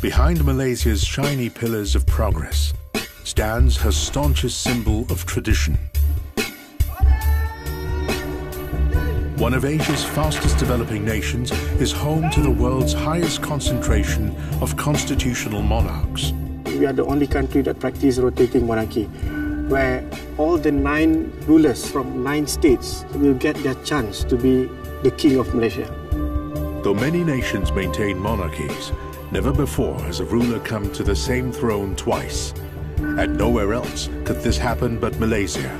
Behind Malaysia's shiny pillars of progress stands her staunchest symbol of tradition. One of Asia's fastest developing nations is home to the world's highest concentration of constitutional monarchs. We are the only country that practices rotating monarchy, where all the 9 rulers from 9 states will get their chance to be the king of Malaysia. Though many nations maintain monarchies, never before has a ruler come to the same throne twice. And nowhere else could this happen but Malaysia.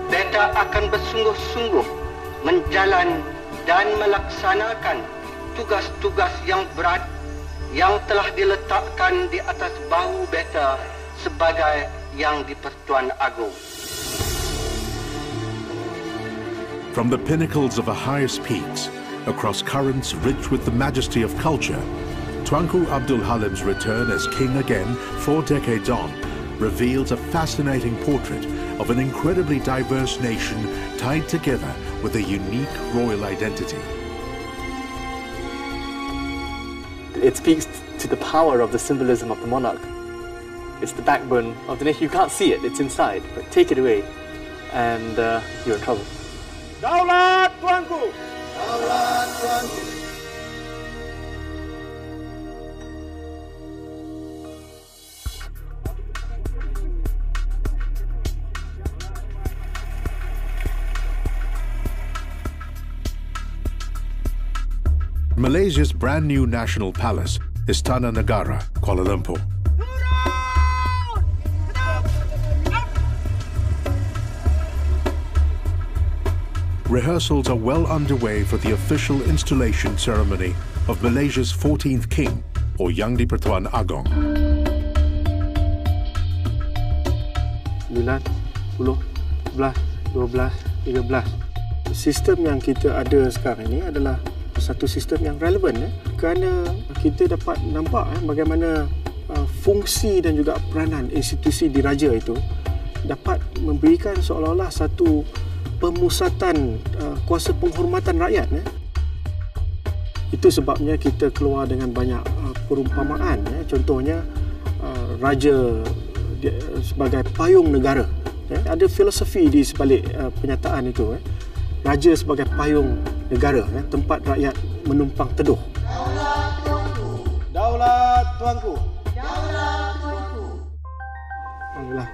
Beta akan bersungguh-sungguh menjalan dan melaksanakan tugas-tugas yang berat yang telah diletakkan di atas bahu Beta sebagai Yang di-Pertuan Agong. From the pinnacles of the highest peaks, across currents rich with the majesty of culture, Tuanku Abdul Halim's return as king again 4 decades on reveals a fascinating portrait of an incredibly diverse nation tied together with a unique royal identity. It speaks to the power of the symbolism of the monarch. It's the backbone of the nation. You can't see it, it's inside, but take it away and you're in trouble. Daulat Tuanku! Daulat Tuanku! Malaysia's brand new national palace, Istana Negara, Kuala Lumpur. Rehearsals are well underway for the official installation ceremony of Malaysia's 14th king, or Yang di-Pertuan Agong. 9, 10, 11, 12, 13. Sistem yang kita ada sekarang ini adalah satu sistem yang relevan kerana kita dapat nampak bagaimana fungsi dan juga peranan institusi diraja itu dapat memberikan seolah-olah satu pemusatan kuasa penghormatan rakyat. Itu sebabnya kita keluar dengan banyak perumpamaan. Contohnya raja sebagai payung negara. Ada filosofi di sebalik penyataan itu. Raja sebagai payung negara, tempat rakyat menumpang teduh. Daulat Tuanku. Daulat Tuanku. Daulat Tuanku. Alhamdulillah.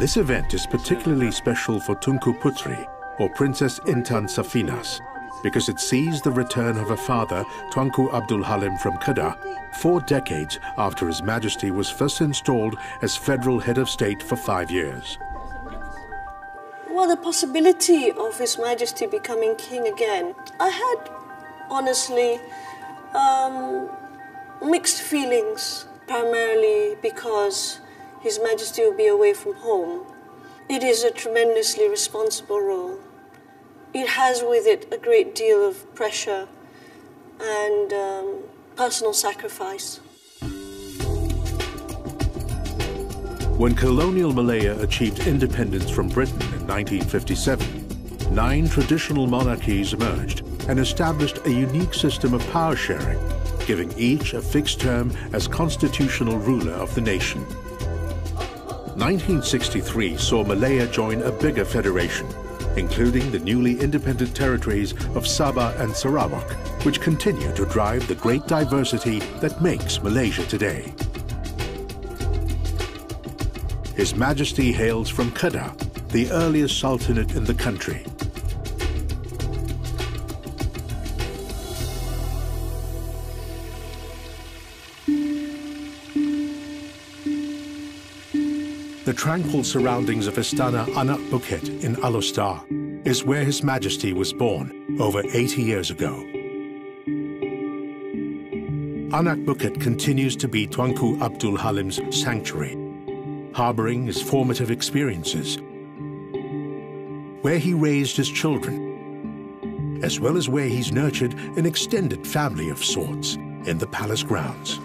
This event is particularly special for Tunku Putri, or Princess Intan Safinas, because it sees the return of her father, Tuanku Abdul Halim from Kedah, 4 decades after His Majesty was first installed as federal head of state for 5 years. Well, the possibility of His Majesty becoming king again, I had, honestly, mixed feelings, primarily because His Majesty will be away from home. It is a tremendously responsible role. It has with it a great deal of pressure and personal sacrifice. When colonial Malaya achieved independence from Britain in 1957, 9 traditional monarchies emerged and established a unique system of power sharing, giving each a fixed term as constitutional ruler of the nation. 1963 saw Malaya join a bigger federation, including the newly independent territories of Sabah and Sarawak, which continue to drive the great diversity that makes Malaysia today. His Majesty hails from Kedah, the earliest sultanate in the country. The tranquil surroundings of Istana Anak Bukit in Alor is where His Majesty was born over 80 years ago. Anak Bukit continues to be Tuanku Abdul Halim's sanctuary, harboring his formative experiences, where he raised his children, as well as where he's nurtured an extended family of sorts in the palace grounds.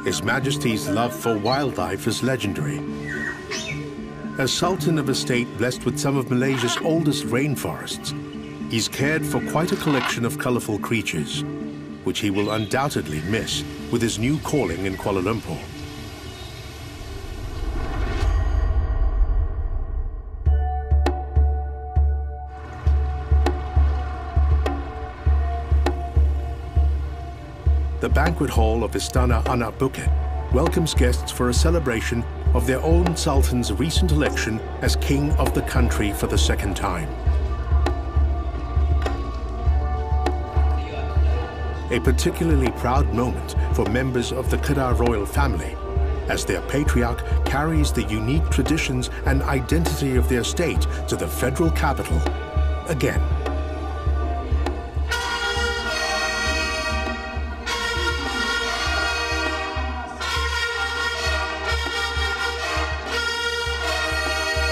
His Majesty's love for wildlife is legendary. As Sultan of a state blessed with some of Malaysia's oldest rainforests, he's cared for quite a collection of colourful creatures, which he will undoubtedly miss with his new calling in Kuala Lumpur. The banquet hall of Istana Anak Bukit welcomes guests for a celebration of their own Sultan's recent election as king of the country for the second time. A particularly proud moment for members of the Kedah royal family, as their patriarch carries the unique traditions and identity of their state to the federal capital again.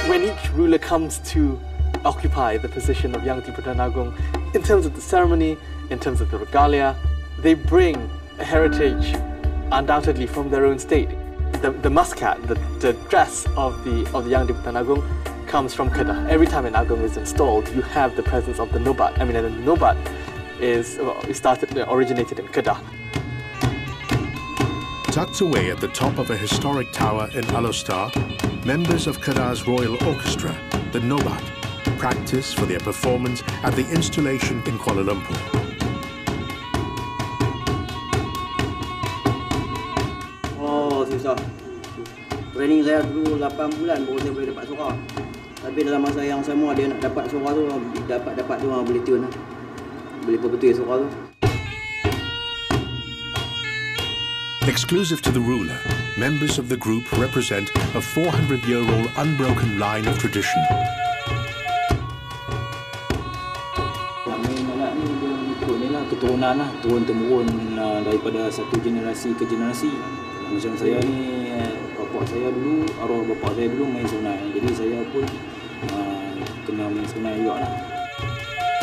When each ruler comes to occupy the position of Yang di-Pertuan Agong, in terms of the ceremony, in terms of the regalia, they bring a heritage undoubtedly from their own state. The muscat, the dress of the Yang di-Pertuan Agong comes from Kedah. Every time an Agong is installed, you have the presence of the nobat. I mean, the nobat originated in Kedah. Tucked away at the top of a historic tower in Alostar, members of Kedah's Royal Orchestra, the Nobat, practice for their performance at the installation in Kuala Lumpur. Oh, susah. Training saya dulu 8 bulan baru saya boleh dapat suara. Tapi dalam masa yang sama dia nak dapat suara tu, dapat tu boleh tune lah. Boleh perbetul suara tu. Exclusive to the ruler, members of the group represent a 400-year-old unbroken line of tradition. Main ni dia ikut ni lah, keturunan lah, turun-temurun daripada satu generasi ke generasi. Macam saya ni, bapak saya dulu, arwah bapak saya dulu main sunai. Jadi saya pun kena main sunai juga lah.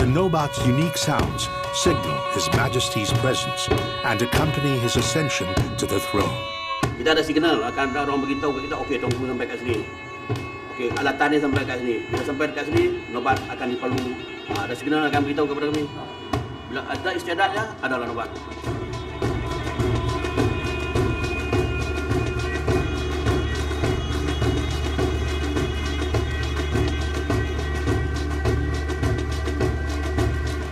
The Nobat's unique sounds signal His Majesty's presence and accompany his ascension to the throne. Kita ada signal, akan orang beritahu ke kita, okey, tunggu sampai kat sini. Okey, alatan dia sampai kat sini. Bila sampai dekat sini, Nobat akan dipalu. Ada signal akan beritahu kepada kami. Bila ada istiadatnya, adalah Nobat.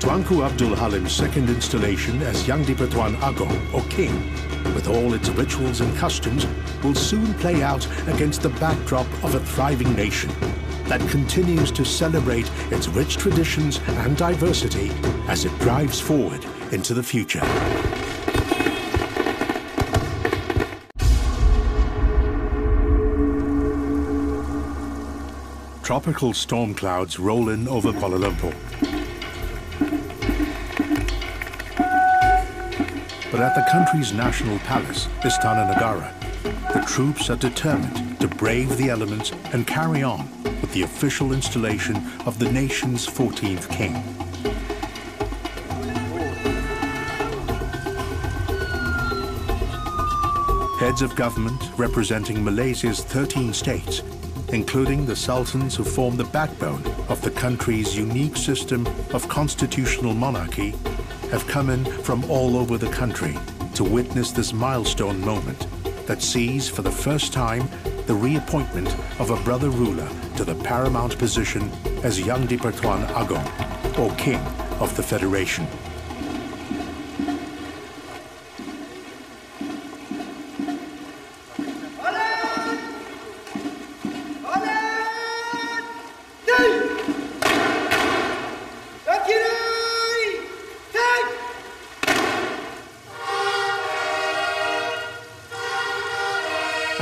Tuanku Abdul Halim's second installation as Yang di-Pertuan Agong, or King, with all its rituals and customs, will soon play out against the backdrop of a thriving nation that continues to celebrate its rich traditions and diversity as it drives forward into the future. Tropical storm clouds roll in over Kuala Lumpur. But at the country's national palace, Istana Negara, the troops are determined to brave the elements and carry on with the official installation of the nation's 14th king. Heads of government representing Malaysia's 13 states, including the sultans who form the backbone of the country's unique system of constitutional monarchy, have come in from all over the country to witness this milestone moment that sees for the first time the reappointment of a brother ruler to the paramount position as Yang di-Pertuan Agong, or King of the Federation.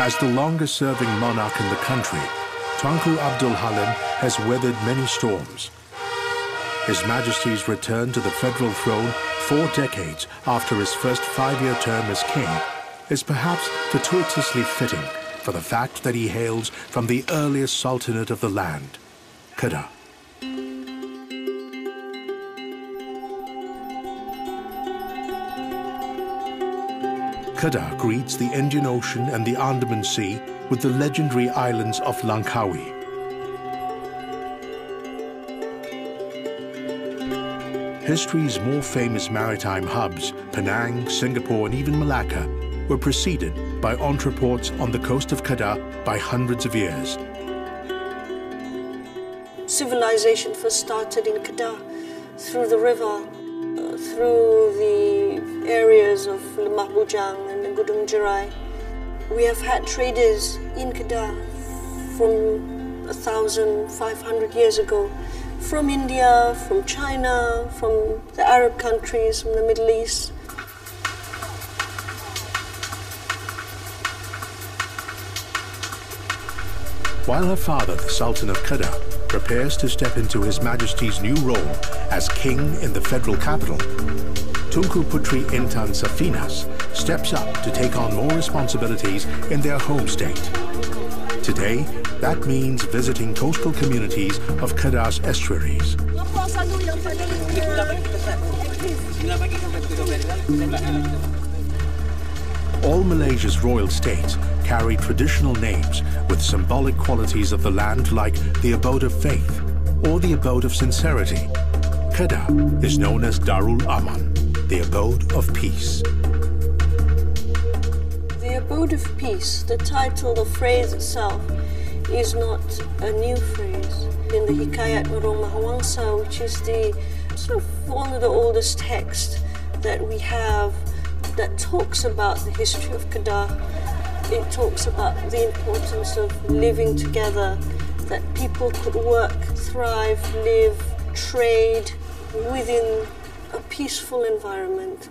As the longest-serving monarch in the country, Tuanku Abdul Halim has weathered many storms. His Majesty's return to the federal throne 4 decades after his first 5-year term as king is perhaps fortuitously fitting for the fact that he hails from the earliest sultanate of the land, Kedah. Kedah greets the Indian Ocean and the Andaman Sea with the legendary islands of Langkawi. History's more famous maritime hubs, Penang, Singapore and even Malacca, were preceded by entreports on the coast of Kedah by hundreds of years. Civilization first started in Kedah, through the river, through the areas of Lemah Bujang and Gunung Jerai. We have had traders in Kedah from 1,500 years ago, from India, from China, from the Arab countries, from the Middle East. While her father, the Sultan of Kedah, prepares to step into His Majesty's new role as king in the federal capital, Tunku Putri Intan Safinas steps up to take on more responsibilities in their home state. Today, that means visiting coastal communities of Kedah's estuaries. All Malaysia's royal states carry traditional names with symbolic qualities of the land, like the abode of faith or the abode of sincerity. Kedah is known as Darul Aman, the abode of peace. The abode of peace, the title, the phrase itself, is not a new phrase. In the Hikayat Marong Mahawangsa, which is the sort of one of the oldest texts that we have that talks about the history of Kedah, it talks about the importance of living together, that people could work, thrive, live, trade within a peaceful environment.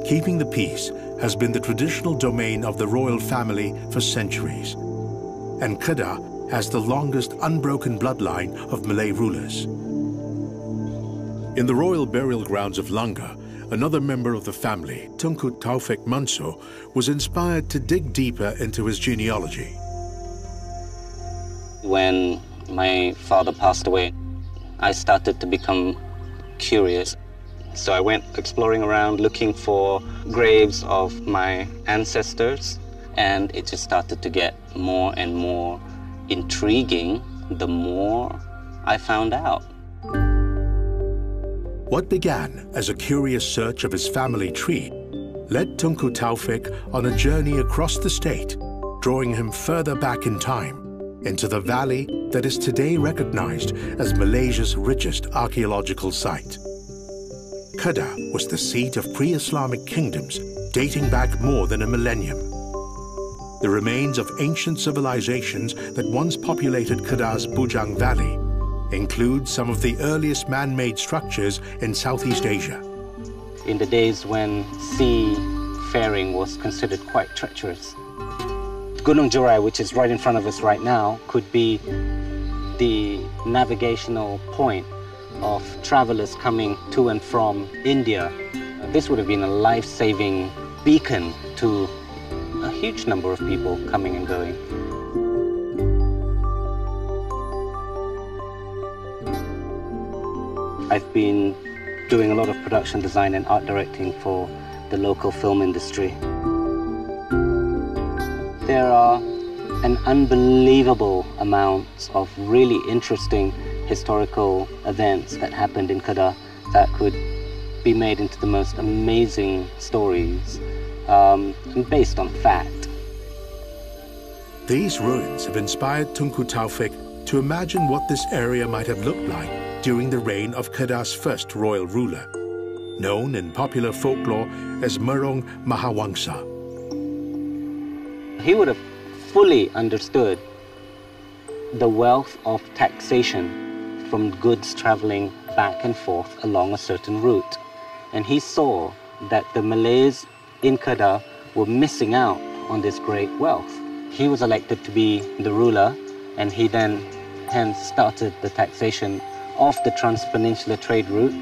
Keeping the peace has been the traditional domain of the royal family for centuries, and Kedah has the longest unbroken bloodline of Malay rulers. In the royal burial grounds of Langgar, another member of the family, Tunku Taufik Mansur, was inspired to dig deeper into his genealogy. When my father passed away, I started to become curious. So I went exploring around looking for graves of my ancestors, and it just started to get more and more intriguing the more I found out. What began as a curious search of his family tree led Tunku Taufik on a journey across the state, drawing him further back in time into the valley that is today recognized as Malaysia's richest archaeological site. Kedah was the seat of pre-Islamic kingdoms dating back more than a millennium. The remains of ancient civilizations that once populated Kedah's Bujang Valley include some of the earliest man-made structures in Southeast Asia. In the days when seafaring was considered quite treacherous, Gunung Jerai, which is right in front of us right now, could be the navigational point of travelers coming to and from India. This would have been a life-saving beacon to a huge number of people coming and going. I've been doing a lot of production design and art directing for the local film industry. There are an unbelievable amount of really interesting historical events that happened in Kedah that could be made into the most amazing stories based on fact. These ruins have inspired Tunku Taufik to imagine what this area might have looked like during the reign of Kedah's first royal ruler, known in popular folklore as Marong Mahawangsa. He would have fully understood the wealth of taxation from goods traveling back and forth along a certain route. And he saw that the Malays in Kedah were missing out on this great wealth. He was elected to be the ruler, and he then hence started the taxation of the trans-peninsular trade route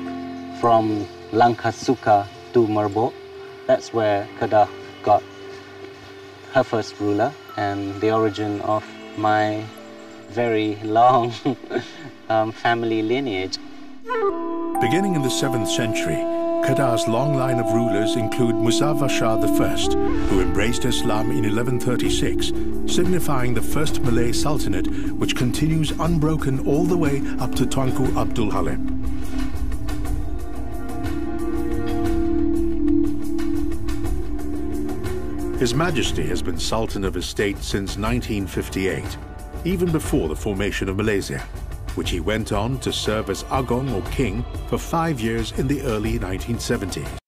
from Langkasuka to Merbok. That's where Kedah got her first ruler and the origin of my very long family lineage. Beginning in the 7th century, Keda's long line of rulers include Muzaffar Shah I, who embraced Islam in 1136, signifying the first Malay Sultanate, which continues unbroken all the way up to Tunku Abdul Halim. His Majesty has been Sultan of his state since 1958, even before the formation of Malaysia, which he went on to serve as Agong or King for 5 years in the early 1970s.